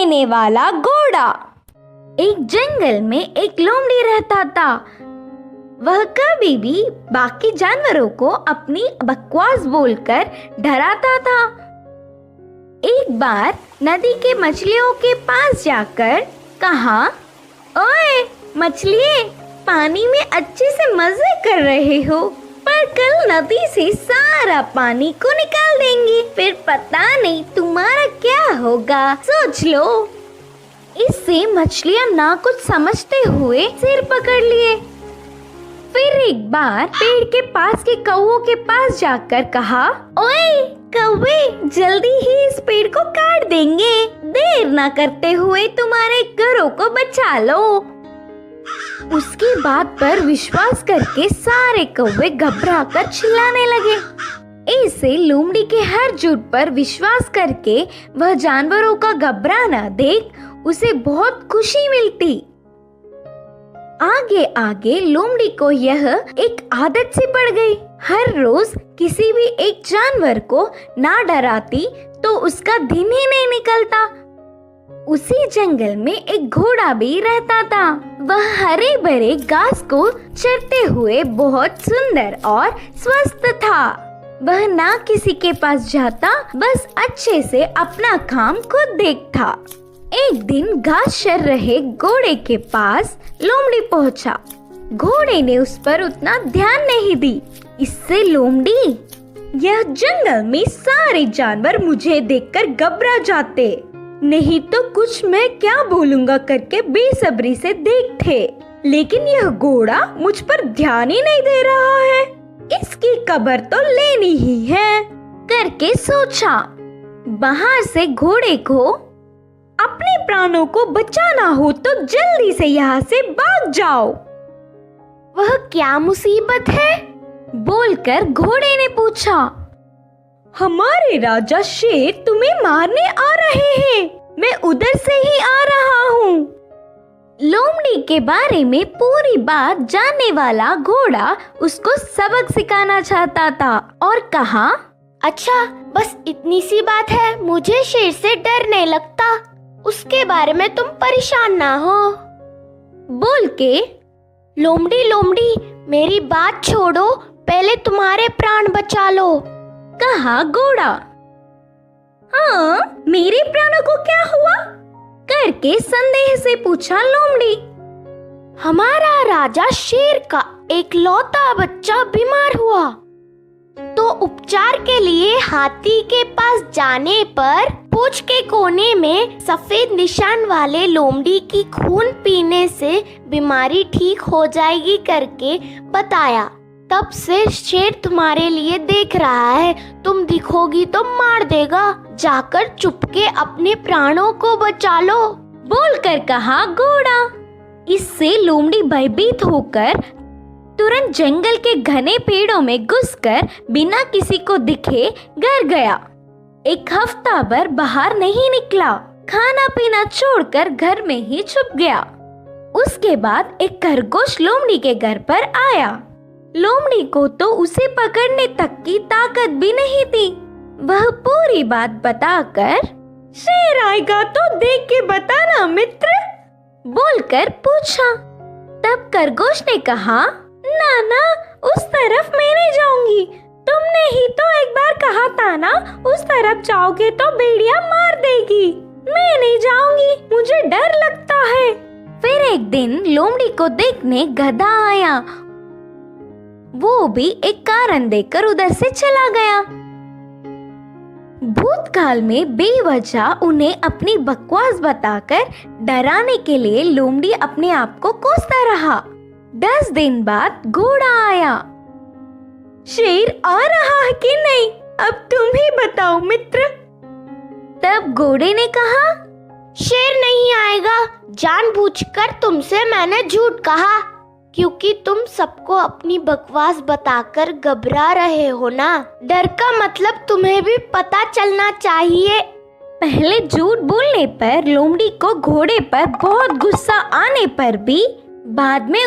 देने वाला घोड़ा। एक जंगल में एक लोमड़ी रहता था। वह कभी भी बाकी जानवरों को अपनी बकवास बोलकर डराता था। एक बार नदी के मछलियों के पास जाकर कहा, ओए मछलिए, पानी में अच्छे से मजे कर रहे हो, पर कल नदी से सारा पानी को निकाल देंगे, फिर पता नहीं तुम्हारा क्या होगा, सोच लो। इससे मछलियां ना कुछ समझते हुए सिर पकड़ लिए। फिर एक बार पेड़ के पास के कौवों के पास जाकर कहा, ओए कौवे, जल्दी ही इस पेड़ को काट देंगे, देर ना करते हुए तुम्हारे घरों को बचा लो। उसकी बात पर विश्वास करके सारे कौवे घबराकर चिल्लाने लगे। ऐसे लोमड़ी के हर झूठ पर विश्वास करके वह जानवरों का घबराना देख उसे बहुत खुशी मिलती। आगे आगे लोमड़ी को यह एक आदत सी पड़ गई। हर रोज किसी भी एक जानवर को ना डराती तो उसका दिन ही नहीं निकलता। उसी जंगल में एक घोड़ा भी रहता था। वह हरे भरे घास को चरते हुए बहुत सुंदर और स्वस्थ था। वह ना किसी के पास जाता, बस अच्छे से अपना काम खुद देखता। एक दिन घास चर रहे घोड़े के पास लोमड़ी पहुंचा। घोड़े ने उस पर उतना ध्यान नहीं दी। इससे लोमड़ी, यह जंगल में सारे जानवर मुझे देखकर घबरा जाते, नहीं तो कुछ मैं क्या बोलूंगा करके बेसब्री से देखते, लेकिन यह घोड़ा मुझ पर ध्यान ही नहीं दे रहा है, इसकी खबर तो लेनी ही है करके सोचा। बाहर से घोड़े को अपने प्राणों को बचाना हो तो जल्दी से यहाँ से भाग जाओ। वह क्या मुसीबत है? बोलकर घोड़े ने पूछा। हमारे राजा शेर तुम्हें मारने आ रहे हैं, मैं उधर से ही आ रहा हूँ। लोमड़ी के बारे में पूरी बात जानने वाला घोड़ा उसको सबक सिखाना चाहता था और कहा, अच्छा बस इतनी सी बात है, मुझे शेर से डर नहीं लगता, उसके बारे में तुम परेशान ना हो। बोल के लोमड़ी लोमड़ी मेरी बात छोड़ो, पहले तुम्हारे प्राण बचा लो, कहा घोड़ा। हाँ, मेरे प्राणों को क्या हुआ? करके संदेह से पूछा लोमड़ी। हमारा राजा शेर का एक लौता बच्चा बीमार हुआ, तो उपचार के लिए हाथी के पास जाने पर पूंछ के कोने में सफेद निशान वाले लोमड़ी की खून पीने से बीमारी ठीक हो जाएगी करके बताया। तब से शेर तुम्हारे लिए देख रहा है, तुम दिखोगी तो मार देगा, जाकर चुपके अपने प्राणों को बचा लो, बोलकर कहा घोड़ा। इससे लोमड़ी भयभीत होकर तुरंत जंगल के घने पेड़ों में घुसकर बिना किसी को दिखे घर गया। एक हफ्ता भर बाहर नहीं निकला, खाना पीना छोड़कर घर में ही छुप गया। उसके बाद एक खरगोश लोमड़ी के घर पर आया। लोमड़ी को तो उसे पकड़ने तक की ताकत भी नहीं थी। वह पूरी बात बताकर, शेर आएगा तो देख के बताना मित्र, बोलकर पूछा। तब खरगोश ने कहा, ना ना, उस तरफ मैं नहीं जाऊंगी, तुमने ही तो एक बार कहा था ना, उस तरफ जाओगे तो भेड़िया मार देगी, मैं नहीं जाऊंगी, मुझे डर लगता है। फिर एक दिन लोमड़ी को देखने गधा आया। वो भी एक कारण देकर उधर से चला गया। भूतकाल में बेवजह उन्हें अपनी बकवास बताकर डराने के लिए लोमड़ी अपने आप को कोसता रहा। 10 दिन बाद घोड़ा आया। शेर आ रहा है कि नहीं, अब तुम ही बताओ मित्र। तब घोड़े ने कहा, शेर नहीं आएगा, जानबूझकर तुमसे मैंने झूठ कहा, क्योंकि तुम सबको अपनी बकवास बताकर घबरा रहे हो ना। डर का मतलब तुम्हें भी पता चलना चाहिए। पहले झूठ बोलने पर लोमड़ी को घोड़े पर बहुत गुस्सा आने पर भी बाद में